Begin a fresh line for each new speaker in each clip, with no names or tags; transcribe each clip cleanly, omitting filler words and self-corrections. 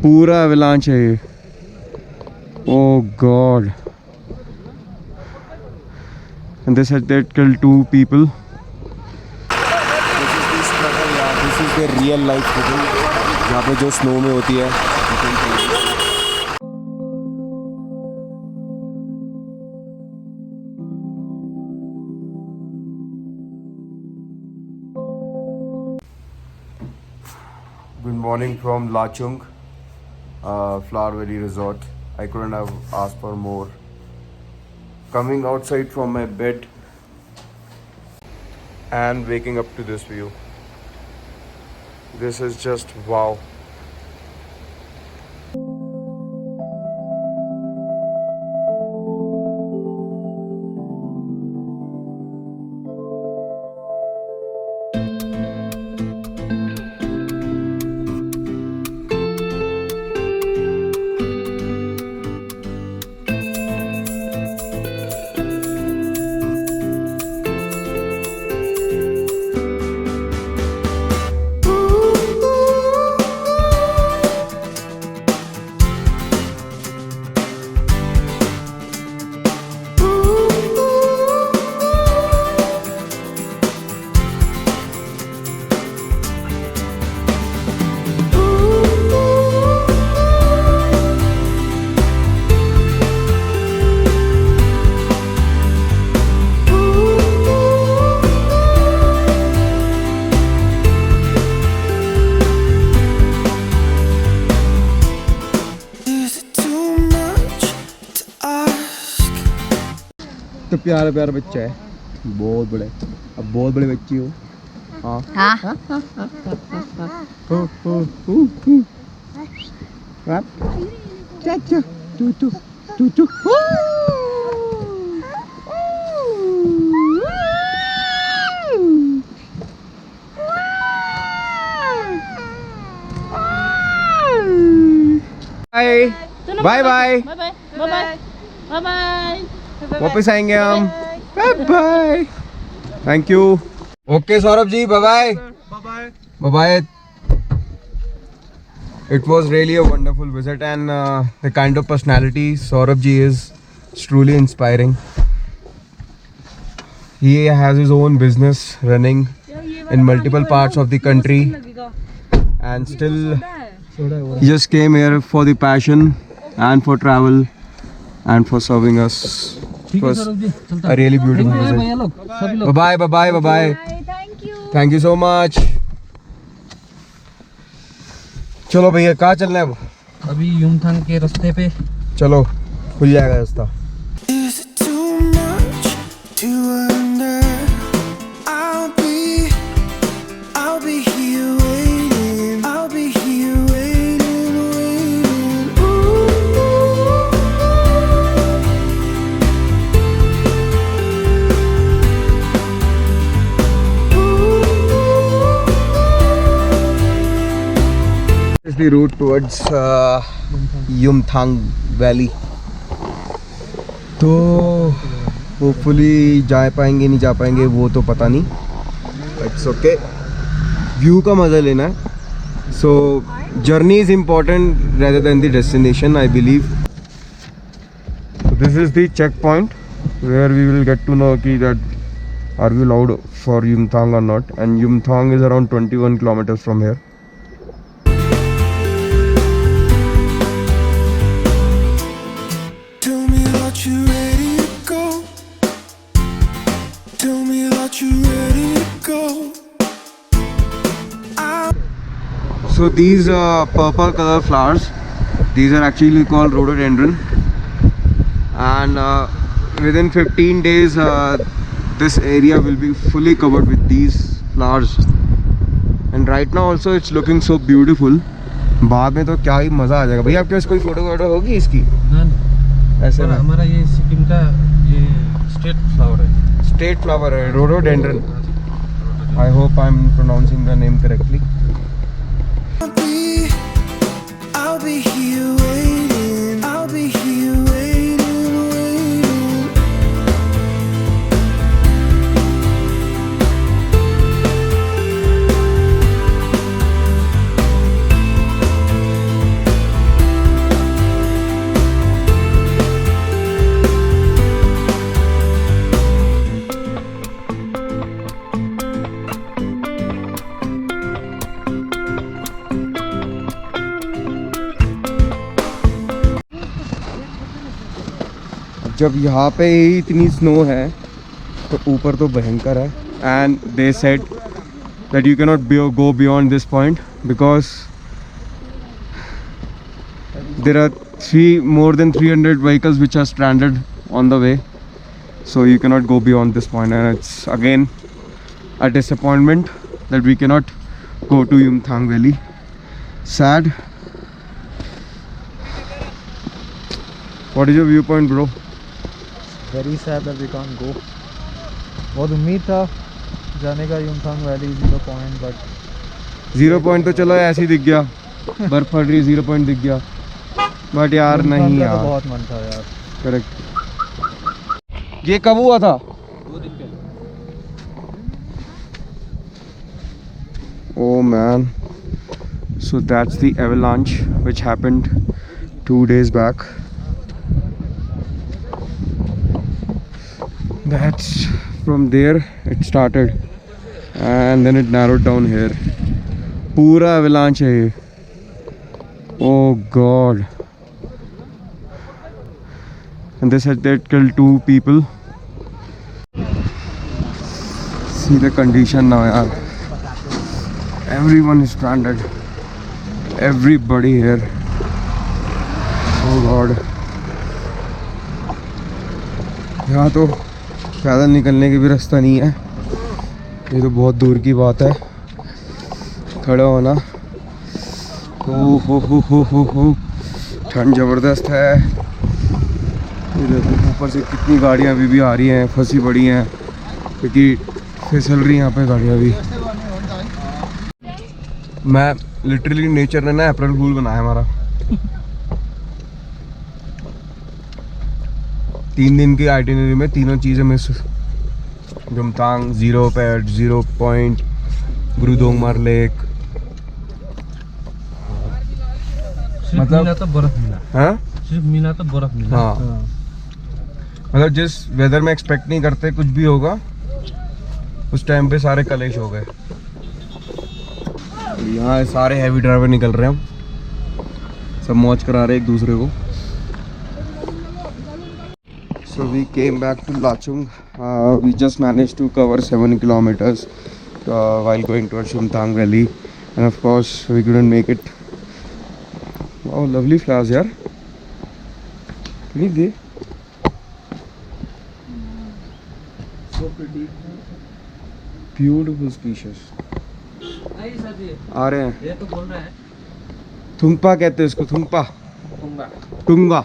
पूरा avalanche है ये. Oh God. And they said that killed 2 people.
This is the struggle, yeah. This is the real life struggle. यहाँ पे जो snow में होती है. Good morning from Lachung, Flower Valley Resort. I couldn't have asked for more. Coming outside from my bed and waking up to this view. This is just wow.
तो प्यारा प्यारा बच्चा है, बहुत बड़े. अब बहुत बड़े बच्चे हो. हाँ
हाँ
चाचा तू तू तू तू. Bye bye bye
bye bye bye bye.
वापस आएंगे हम. Bye bye. Thank you. Okay Saurabh ji, bye bye. Bye bye. It was really a wonderful visit, and the kind of personality Saurabh ji is truly inspiring. He has his own business running in multiple parts of the country, and still he just came here for the passion and for travel and for serving us. It was a really beautiful visit. Bye bye, bye bye, bye bye. Thank you so much. चलो भैया, कहाँ चलना है?
अभी युमथांग के रास्ते पे.
चलो, खुल जाएगा रास्ता. The route towards Yumthang Valley. तो होपफुली जा पाएंगे नहीं जा पाएंगे वो तो पता नहीं. It's okay. व्यू का मज़ा लेना है. So journey is important rather than the destination, I believe. This is the check point where we will get to know कि that are we allowed for Yumthang और not. And Yumthang is around 21 kilometers from here. So these purple color flowers, these are actually called rhododendron, and within 15 days this area will be fully covered with these flowers. And right now also it's looking so beautiful. बाद में तो क्या ही मज़ा आ जाएगा. भैया आपके पास कोई photo वोटो होगी इसकी? ऐसे में
हमारा ये सिक्किम का ये स्टेट फ्लावर है.
स्टेट फ्लावर है, rhododendron. I hope I'm pronouncing the name correctly.
I'll be here waiting. I'll be here waiting, waiting.
जब यहाँ पे ही इतनी स्नो है तो ऊपर तो भयंकर है. And they said that you can not go beyond this point because there are more than 300 vehicles which are stranded on the way, so you cannot go beyond this point, and it's again a disappointment that we cannot go to Yumthang Valley. Sad. What is your viewpoint, bro?
Very sad that we can't go. बहुत उम्मीद था जाने का Yumthang valley 0 point, but
0 point तो चलो ऐसे ही दिख गया, बर्फ पड़ रही है 0 पॉइंट दिख गया, बट यार नहीं यार.
तो बहुत मन था यार.
करेक्ट. ये कब हुआ था?
2 दिन पहले.
Oh man, so that's the avalanche which happened 2 days back. That's from there it started and then it narrowed down here. पूरा avalanche है ये. Oh god. And they said they killed 2 people. See the condition now, yaar. Everyone is stranded. Everybody here. Oh God. यहाँ तो पैदल निकलने की भी रास्ता नहीं है. ये तो बहुत दूर की बात है खड़ा होना. हो ठंड ज़बरदस्त है. इधर ऊपर से कितनी गाड़ियाँ अभी भी आ रही हैं, फंसी पड़ी हैं क्योंकि फिसल रही हैं यहाँ पे गाड़ियाँ भी. मैं लिटरली नेचर ने ना अप्रैल फूल बनाया हमारा. 3 दिन की आइटिनरी में तीनों चीज़ें मिस. जुमतांग 0 पैड 0 पॉइंट, गुरुदोंगमार लेक.
मतलब मिला तो बर्फ मिला.
हाँ
सिर्फ मिला तो बर्फ मिला.
हाँ मतलब जिस वेदर में एक्सपेक्ट नहीं करते कुछ भी होगा, उस टाइम पे सारे कलेश हो गए. यहाँ सारे हैवी ड्राइवर निकल रहे हैं, सब मौज करा रहे एक दूसरे को. So we came back to Lachung. We just manage to cover 7 kilometers while going towards Yumthang Valley, and of course we couldn't make it. Wow, lovely flowers यार. Leave there.
So pretty.
Beautiful species. आ रहे हैं.
ये तो बोल रहा है
थुंगपा कहते हैं इसको. Thungpa,
Tunga.
Tunga,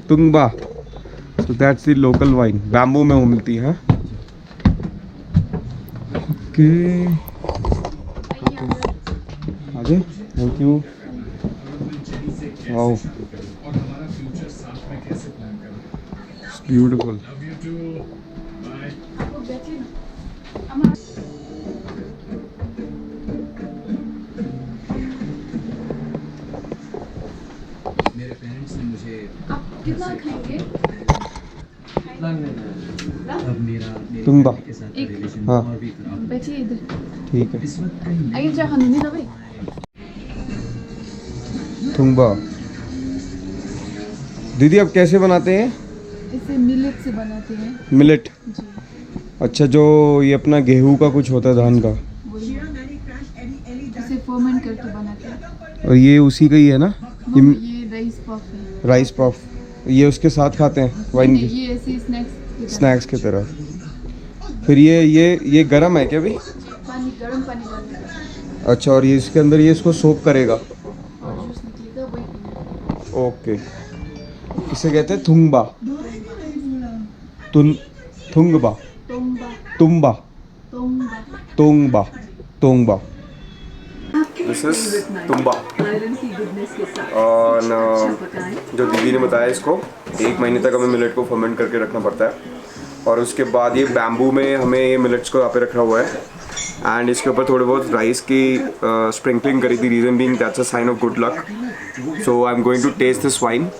Tungba. So that's the local wine. Bamboo में वो मिलती है. Okay. आगे. Thank you. Wow. It's beautiful.
मेरे पेरेंट्स ने मुझे
कितना खाएंगे?
अब मेरे
तुंगा.
के साथ
एक.
रिलेशन
हाँ.
और भी खराब.
बैठिए इधर.
ठीक है.
इस वक्त कहीं
आइए जा खाने नहीं दबे.
थुंगबा. दीदी अब कैसे बनाते हैं?
इसे मिलेट से बनाते हैं.
मिलेट.
जी.
अच्छा, जो ये अपना गेहूं का कुछ होता है धान का,
वही. इसे फर्मेंट करके बनाते हैं.
और ये उसी का ही है ना?
ये राइस पफ है.
Rice puff. ये उसके साथ खाते हैं वाइन की
ये ऐसे
स्नैक्स की तरह. फिर ये गरम है क्या अभी?
पानी, गर्म पानी डालते.
अच्छा, और ये इसके अंदर ये इसको सोक करेगा.
जूस निकलेगा वही पीना.
ओके. इसे कहते हैं थुंगबा. थुंगबा.
तोंबा.
तुम्बा.
तोंबा.
तोंगबा. तोंगबा. दिस इज तुम्बा. और जो दीदी ने बताया, इसको 1 महीने तक हमें मिलेट को फर्मेंट करके रखना पड़ता है, और उसके बाद ये बैम्बू में हमें ये मिलेट्स को यहाँ पे रखा हुआ है. एंड इसके ऊपर थोड़े बहुत राइस की स्प्रिंकलिंग करी थी. Reason being that's a sign of good luck. So I am going to taste this wine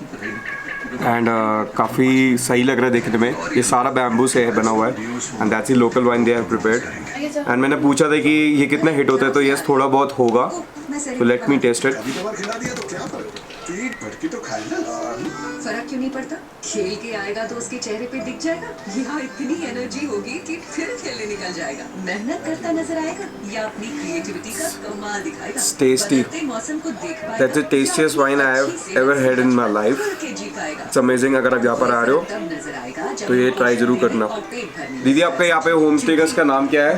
and काफ़ी सही लग रहा है देखने में. ये सारा बैम्बू से बना हुआ है and that's the local wine they have prepared. And मैंने पूछा था कि ये कितना हिट होता है, तो यस थोड़ा बहुत होगा. तो लेट मी टेस्ट इट.
फर्क क्यों नहीं पड़ता? खेल के आएगा तो उसके चेहरे पे दिख जाएगा, या इतनी एनर्जी होगी कि फिर खेलने निकल जाएगा। मेहनत करता नजर आएगा या अपनी क्रिएटिविटी का कमाल दिखाएगा।
It's tasty.
बदलते मौसम को देख पाएगा।
That's the tastiest wine I have ever had in my life. It's amazing. अगर आप यहाँ पर आ रहे हो तो ये ट्राई जरूर करना। दीदी आपका यहाँ पे होम स्टे का इसका नाम क्या है?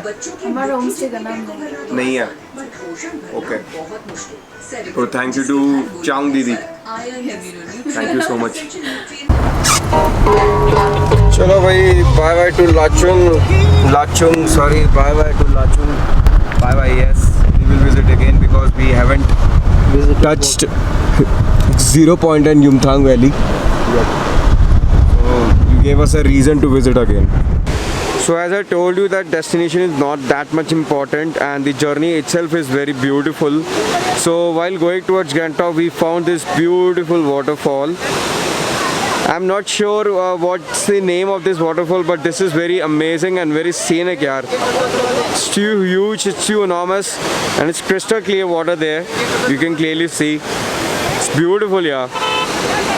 हमारा होम स्टे का नाम
नहीं है। ओके। तो थैंक यू टू चांग दीदी। Thank you so much. चलो भाई bye bye to Lachung sorry bye bye to Lachung bye bye yes we will visit again because we haven't touched 0 point in Yumthang Valley. So you gave us a reason to visit again. So as I told you that destination is not that much important and the journey itself is very beautiful. So while going towards Gangtok we found this beautiful waterfall. I'm not sure what's the name of this waterfall, but this is very amazing and very scenic yaar. It's too huge, it's too enormous and it's crystal clear water there. You can clearly see. It's beautiful yaar.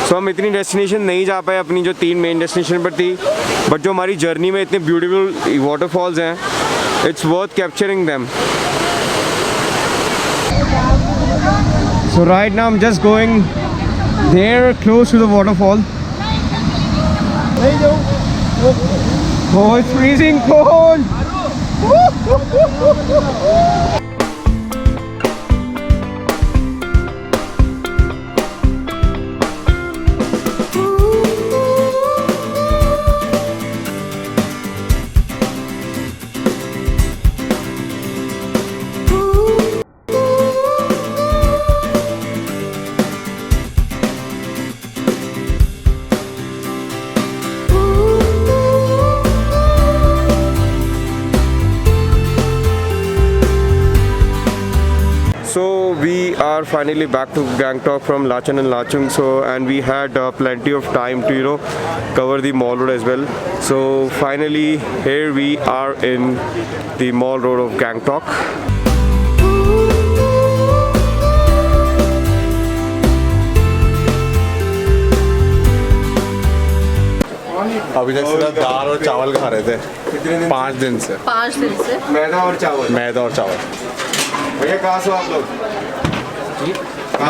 So हम इतनी destination नहीं जा पाए अपनी जो 3 main destination पर थी, but जो हमारी जर्नी में इतने ब्यूटीफुल वाटरफॉल्स हैं, it's worth capturing them. So right now I'm just going there close to the waterfall. Oh, it's freezing cold. So we are finally back to Gangtok from Lachan and Lachung. So and we had plenty of time to cover the mall road as well. So finally here we are in the mall road of Gangtok.
अभी तक सिर्फ दाल और चावल खा रहे थे 5 दिन से।
5 दिन से
मैदा और चावल। भैया कहाँ से हो आप लोग?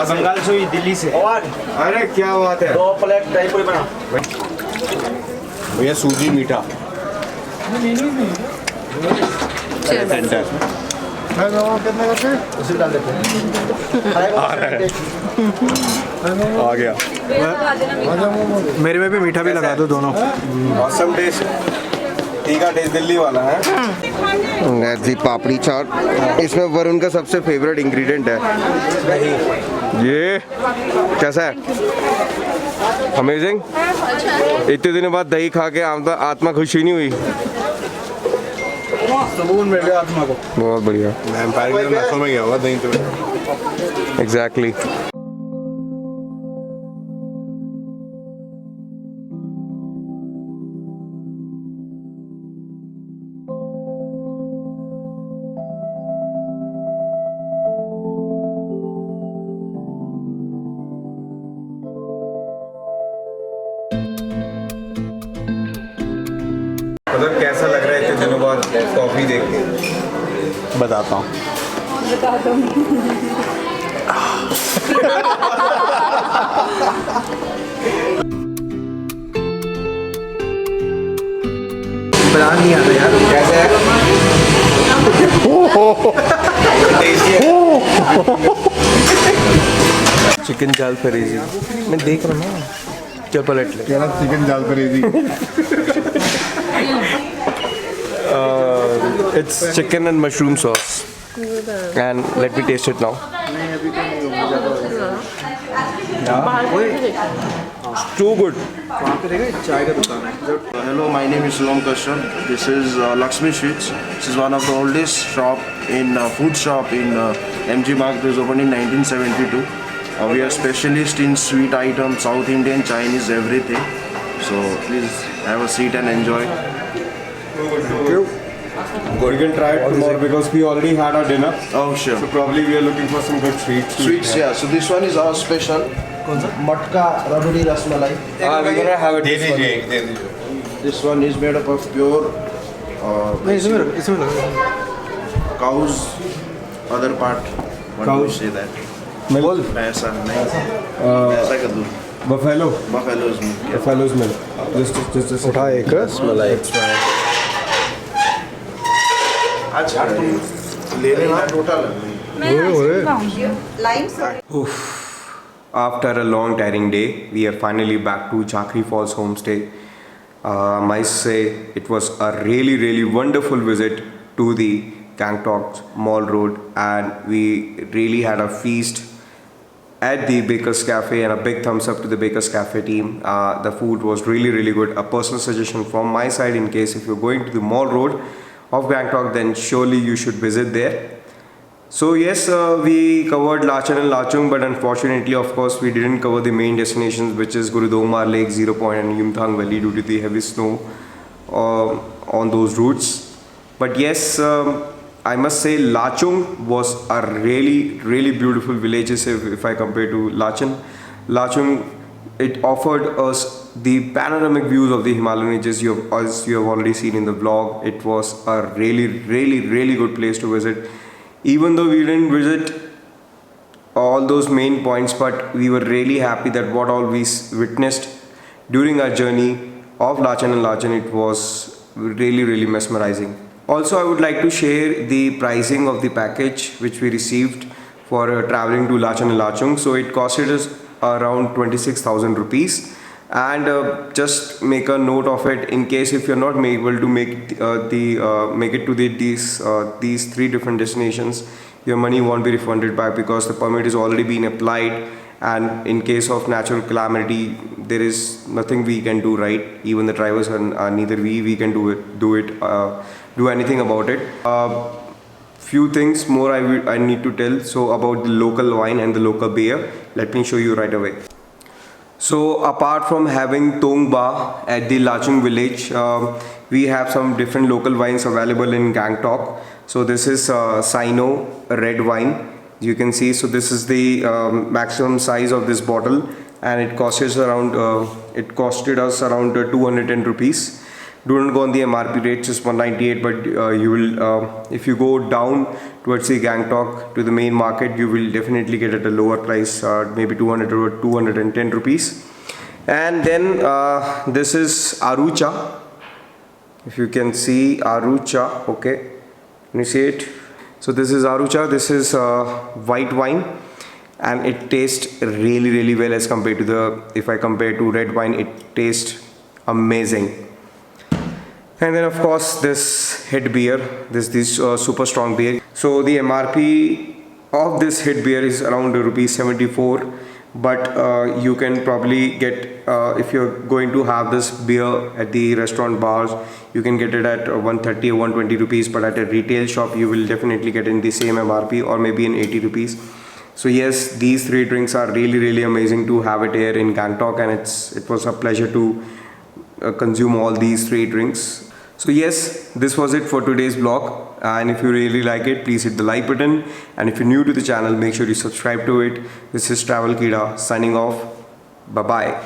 बंगाल से, दिल्ली से।
अरे क्या बात है।
2 प्लेट दही पूरी बना।
भैया सूजी मीठा सेंटर आ गया।
मेरे में भी मीठा भी लगा दो दोनों।
Awesome taste. तीखा टेस्ट दिल्ली वाला है। That's the पापड़ी चाट। इसमें वरुण का सबसे फेवरेट इंग्रेडिएंट है ये। कैसा है? अमेजिंग। इतने दिनों बाद दही खा के आत्मा खुशी नहीं हुई?
सुकून मिल गया आत्मा को।
बहुत बढ़िया।
एम्पायर के नसों में गया होगा दही तो।
एग्जैक्टली। मतलब कैसा लग रहा है इतने दिनों बाद कॉफी देख के?
बताता हूँ।
बनाना नहीं आता यार।
कैसा है? टेस्टी है। चिकन जाल फरीजी मैं देख रहा हूँ। क्या पलट ले?
चिकन जाल फरीजी।
It's chicken and mushroom sauce. And let me taste it now. It's too good.
Hello, my name is Shivam Kashyap. This is Lakshmi Sweets. This is one of the oldest food shop in MG Marg. It was opened in 1972. We are specialist in sweet items, South Indian, Chinese, everything. So please have a seat and enjoy.
Thank you. We can try it tomorrow because we already had our dinner.
Oh sure.
So probably we are looking for some good sweets.
Sweets, yeah. So this one is our special. Matka Rabdi Rasmalai.
We're gonna have it.
This one is made up of pure cow's other part. What do you say that?
Milk.
Bhaisa, bhaisa ka doodh.
Buffalo.
Buffalo's milk. Yeah.
Buffalo's milk. Just
उठा एक रसमलाई
अच्छा ले लेना total
After a long tiring day, we are finally back to Chakri Falls homestay. I must say it was a really wonderful visit to the Gangtok Mall Road, and we really had a feast at the Baker's Cafe, and a big thumbs up to the Baker's Cafe team. The food was really good. A personal suggestion from my side, in case if you're going to the Mall Road of Gangtok, then surely you should visit there. So yes, we covered Lachan and Lachung, but unfortunately, of course, we didn't cover the main destinations, which is Gurudongmar Lake, Zero Point and Yumthang Valley, due to the heavy snow on those routes. But yes, I must say Lachung was a really beautiful village if I compare to Lachan. Lachung, it offered us the panoramic views of the Himalayan ranges, as you have already seen in the vlog. It was a really good place to visit. Even though we didn't visit all those main points, but we were really happy that what all we witnessed during our journey of Lachan and Lachan, it was really mesmerizing. Also, I would like to share the pricing of the package which we received for traveling to Lachan and Lachung. So it costed us around 26,000 rupees. And just make a note of it, in case if you're not able to make it to these three different destinations, your money won't be refunded back, because the permit is already been applied, and in case of natural calamity, there is nothing we can do, right? Even the drivers and neither we can do anything about it. Few things more I need to tell. So about the local wine and the local beer, let me show you right away. So apart from having Tong Ba at the Lachung village, we have some different local wines available in Gangtok. So this is Sino red wine. You can see, so this is the maximum size of this bottle, and it costed us around 210 rupees. Do not go on the MRP rates, it's 198, but you will if you go down towards the Gangtok to the main market, you will definitely get at a lower price, maybe 200 or 210 rupees. And then this is Arucha. If you can see Arucha, okay, can you see it? So this is Arucha. This is white wine, and it tastes really well as compared to if I compare to red wine, it tastes amazing. And then of course this hit beer, this super strong beer. So the MRP of this hit beer is around rupees 74, but you can probably get, if you're going to have this beer at the restaurant bars, you can get it at 130 or 120 rupees, but at a retail shop you will definitely get in the same MRP, or maybe in 80 rupees. So yes, these three drinks are really amazing to have it here in Gangtok, and it was a pleasure to consume all these three drinks. So yes, this was it for today's vlog, and if you really like it, please hit the like button, and if you're new to the channel, make sure you subscribe to it. This is Travel Kida signing off. Bye bye.